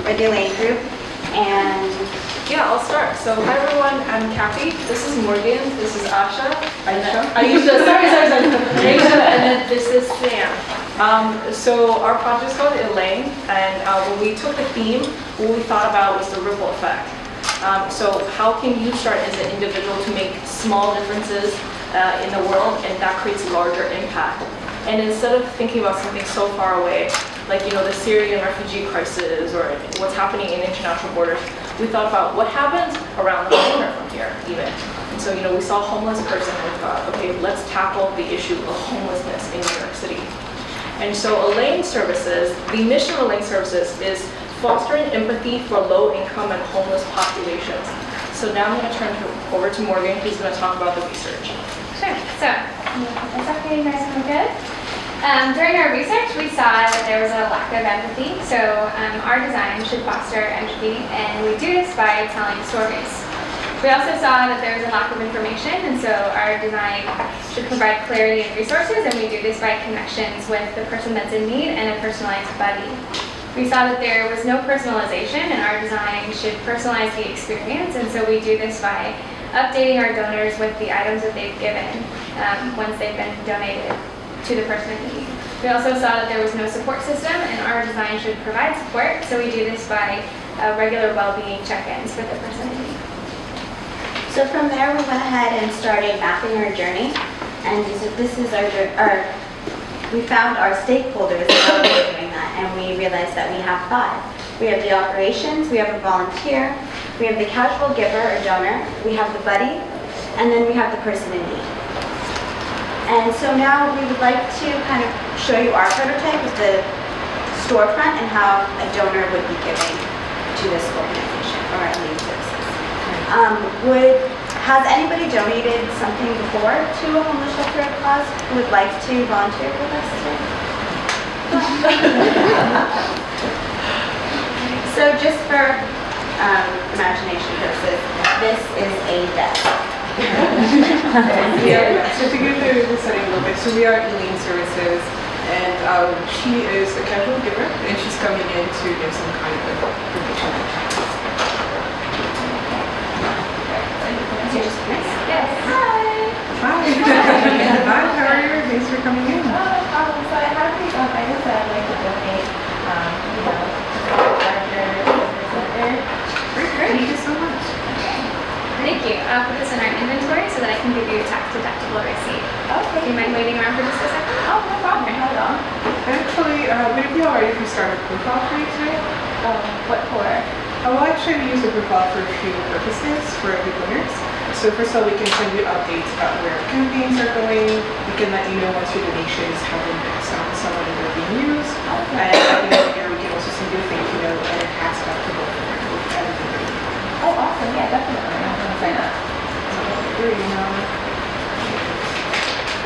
or the Elaine group. And yeah, I'll start. So hi everyone, I'm Kathy. This is Morgan. This is Asha. Aisha. Sorry. Aisha, and then this is Sam. So our project is called Elaine, and when we took the theme, what we thought about was the ripple effect. So how can you start as an individual to make small differences in the world, and that creates larger impact? And instead of thinking about something so far away, like the Syrian refugee crisis or what's happening in international borders, we thought about what happens around the corner from here even. And so we saw a homeless person and we thought, okay, let's tackle the issue of homelessness in New York City. And so Elaine Services, the mission of Elaine Services is fostering empathy for low-income and homeless populations. So now I'm going to turn it over to Morgan, who's going to talk about the research. Sure. So, is that okay? You guys sound good? During our research, we saw that there was a lack of empathy. So our design should foster empathy, and we do this by telling stories. We also saw that there was a lack of information, and so our design should provide clarity and resources, and we do this by connections with the person that's in need and a personalized buddy. We saw that there was no personalization, and our design should personalize the experience, and so we do this by updating our donors with the items that they've given once they've been donated to the person in need. We also saw that there was no support system, and our design should provide support, so we do this by regular well-being check-ins with the person in need. so from there, we went ahead and started mapping our journey. And this is we found our stakeholders while we were doing that, and we realized that we have 5. We have the operations, we have a volunteer, we have the casual giver or donor, we have the buddy, and then we have the person in need. And so now we would like to kind of show you our prototype of the storefront and how a donor would be giving to this organization or at Elaine Services. Has anybody donated something before to a homeless shelter or cause who would like to volunteer with us today? So just for imagination purposes, this is a desk. So to give the setting a little bit, so we are Elaine Services, and she is a casual giver, and she's coming in to give some kind of information. Yes. Hi. Hi. Hi, how are you? Thanks for coming in. So I have these items that I'd like to donate, to the larger center. Great. Thank you so much. Thank you. I'll put this in our inventory so that I can give you a tax-deductible receipt. Okay. Do you mind waiting around for just a second? Oh, no problem. Hold on. Actually, would it be alright if we start a profile for you today? What for? Well, actually, we use a profile for a few purposes for the donors. So first of all, we can send you updates about where campaigns are going. We can let you know once your donations have been passed on to someone and they're being used. Okay. And at the end of the year, we can also send you a thank you note and a tax deductible for everybody. Oh, awesome. Yeah, definitely. I'm going to sign up. Here you know.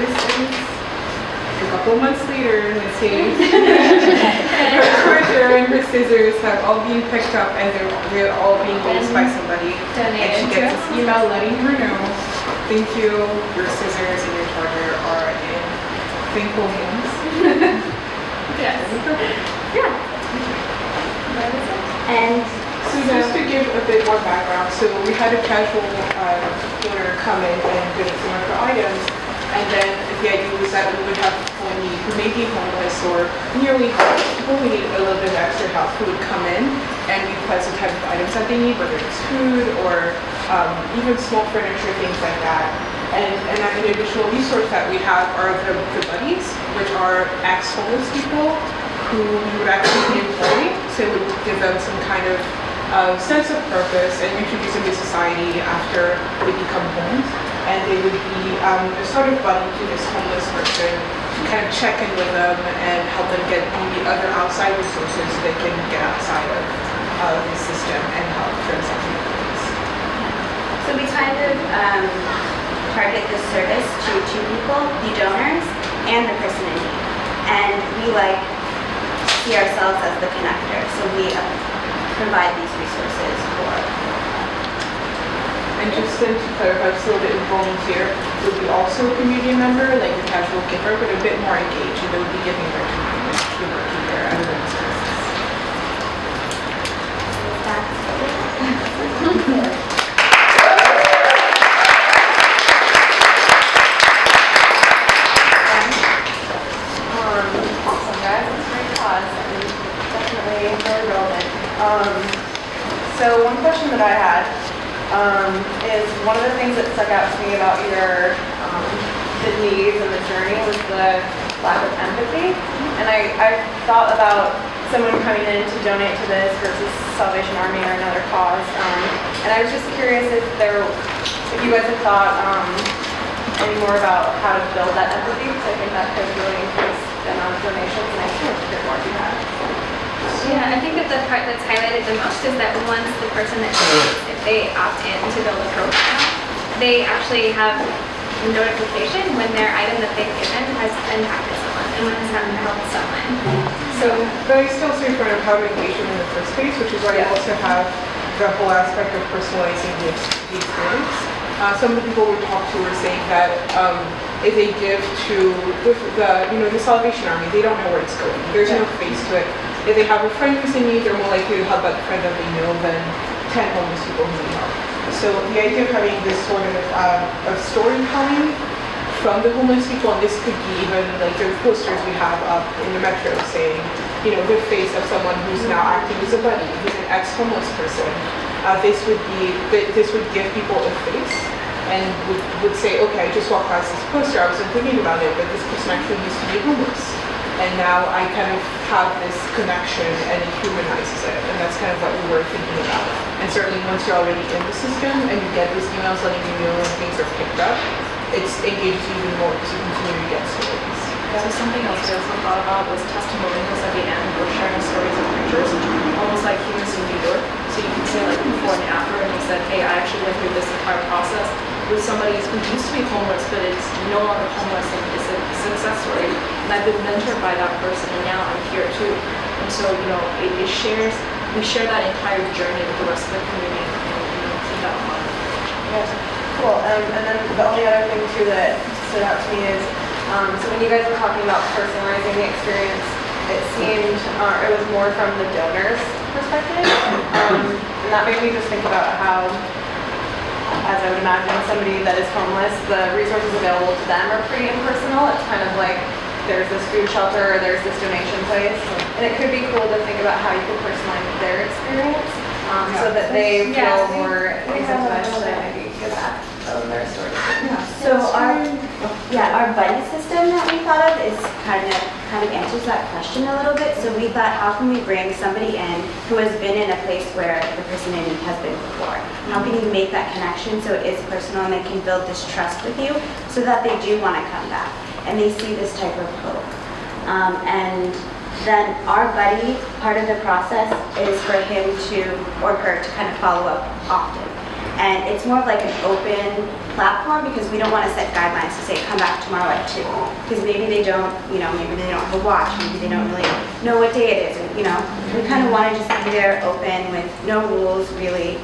This is a couple months later, let's see. Her charger and her scissors have all been picked up and they're all being used by somebody. And she gets this email letting her know, thank you, your scissors and your charger are in thankful hands. Yes. Yeah. And So just to give a bit more background, so we had a casual donor come in and donate some of her items, and then the idea was that we would have people in need who may be homeless or nearly homeless, people who need a little bit of extra help who would come in and we pledge the type of items that they need, whether it's food or even small furniture, things like that. And an additional resource that we have are the buddies, which are ex-homeless people who we would actually be employing, so it would give them some kind of sense of purpose and introduce them to society after they become homeless. And they would be a sort of buddy to this homeless person to kind of check in with them and help them get maybe other outside resources so they can get outside of the system and help themselves in place. so we kind of target this service to 2 people, the donors and the person in need. And we see ourselves as the connector, so we provide these resources for. And just to clarify, just a little bit of volunteer, would be also a community member, like a casual giver, but a bit more engaged, and they would be giving their time and actually working there at Elaine Services. stuck out to me about the needs and the journey was the lack of empathy. And I thought about someone coming in to donate to this versus Salvation Army or another cause. And I was just curious if you guys have thought any more about how to build that empathy, because I think that could really increase the amount of donations, and I just wanted to hear more if you had. Yeah, I think that the part that's highlighted the most is that once the person that donates, if they opt in to build a profile, they actually have a notification when their item that they've given has impacted someone and when it's helped someone. But I still say for how engagement in the first place, which is why you also have the whole aspect of personalizing the experience. Some of the people we talked to were saying that if they give to the Salvation Army, they don't know where it's going. There's no face to it. If they have a friend who's in need, they're more likely to help that friend that they know than 10 homeless people who need help. So the idea of having this sort of storytelling from the homeless people, and this could be even like there's posters we have up in the metro saying, the face of someone who's now acting as a buddy, who's an ex-homeless person. This would give people a face and would say, okay, I just walked past this poster, I wasn't thinking about it, but this person actually used to be homeless. And now I kind of have this connection and it humanizes it. And that's kind of what we were thinking about. And certainly once you're already in the system and you get these emails letting you know when things are picked up, it engages you even more because you continue to get stories. So something else I also thought about was testimonials at the end, or sharing stories and pictures, almost like Humans in New York. So you can say like before and after, and you said, hey, I actually went through this entire process with somebody who used to be homeless, but it's no longer homeless, and it's a success story. And I've been mentored by that person, and now I'm here too. And so, we share that entire journey with the rest of the community, and keep that in mind. Yeah, cool. And then the only other thing too that stood out to me is, so when you guys were talking about personalizing the experience, it seemed, it was more from the donor's perspective. And that made me just think about how, as I would imagine, somebody that is homeless, the resources available to them are pretty impersonal. It's kind of like there's this food shelter or there's this donation place. And it could be cool to think about how you could personalize their experience so that they feel more incentivized to maybe give back their story. So our buddy system that we thought of is kind of answers that question a little bit. So we thought, how can we bring somebody in who has been in a place where the person in need has been before? How can you make that connection so it is personal and they can build this trust with you so that they do want to come back and they see this type of hope. And then our buddy, part of the process is for him or her to kind of follow up often. And it's more of like an open platform because we don't want to set guidelines to say come back tomorrow at 2. Because maybe they don't, maybe they don't have a watch, maybe they don't really know what day it is. And, we kind of want to just be there open with no rules really.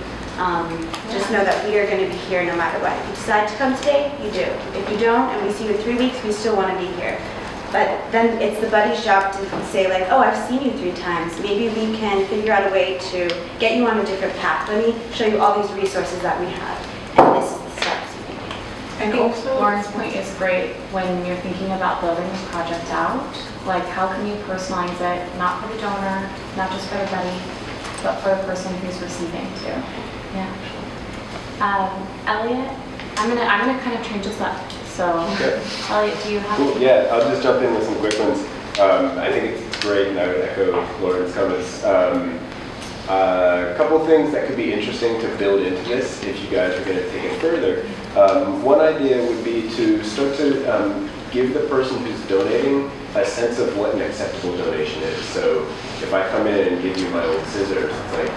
Just know that we are going to be here no matter what. If you decide to come today, you do. If you don't and we see you in 3 weeks, we still want to be here. But then it's the buddy's job to say like, oh, I've seen you 3 times. Maybe we can figure out a way to get you on a different path. Let me show you all these resources that we have. And this is the steps. I think Lauren's point is great when you're thinking about building this project out. Like, how can you personalize it, not for the donor, not just for the buddy, but for the person who's receiving too. Yeah. Elliot, I'm gonna kind of change this up. So, okay. Elliot, do you have? Cool. Yeah, I'll just jump in with some quick ones. I think it's great, and I would echo Lauren's comments. A couple things that could be interesting to build into this if you guys are going to take it further. One idea would be to start to give the person who's donating a sense of what an acceptable donation is. So if I come in and give you my old scissors, it's like,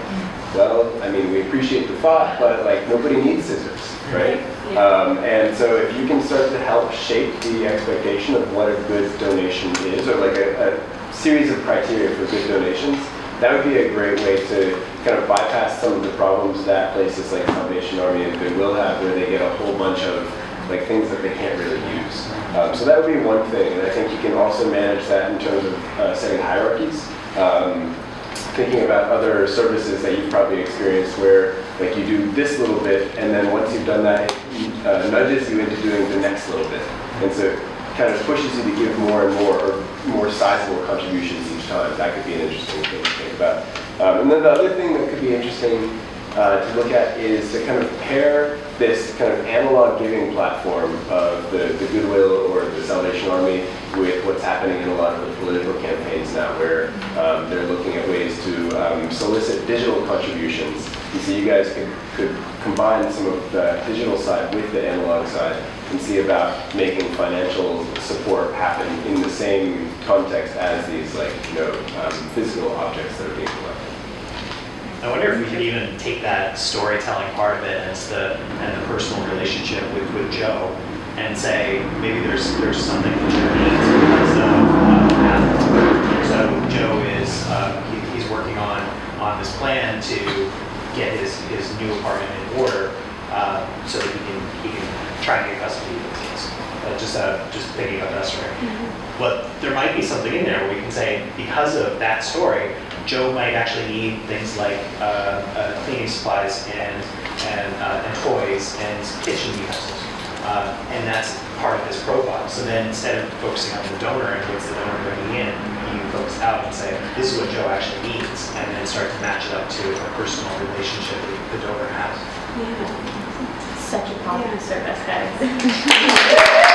well, I mean, we appreciate the thought, but like nobody needs scissors, right? And so if you can start to help shape the expectation of what a good donation is, or like a series of criteria for good donations, that would be a great way to kind of bypass some of the problems that places like Salvation Army and Goodwill have, where they get a whole bunch of like things that they can't really use. So that would be one thing, and I think you can also manage that in terms of setting hierarchies. Thinking about other services that you've probably experienced where like you do this little bit, and then once you've done that, it nudges you into doing the next little bit. And so it kind of pushes you to give more and more, or more sizable contributions each time. That could be an interesting thing to think about. And then the other thing that could be interesting to look at is to kind of pair this kind of analog giving platform of the Goodwill or the Salvation Army with what's happening in a lot of the political campaigns now, where they're looking at ways to solicit digital contributions. And so you guys could combine some of the digital side with the analog side and see about making financial support happen in the same context as these, like, physical objects that are being collected. I wonder if we could even take that storytelling part of it and the personal relationship with Joe and say maybe there's something that Joe needs because of so Joe is he's working on this plan to get his new apartment in order so that he can try and get custody of the kids. Just picking up that story. But there might be something in there where we can say because of that story, Joe might actually need things like cleaning supplies and toys and kitchen utensils. And that's part of his profile. So then instead of focusing on the donor and what's the donor bringing in, you focus out and say, this is what Joe actually needs, and then start to match it up to a personal relationship that the donor has. Such a positive service, guys.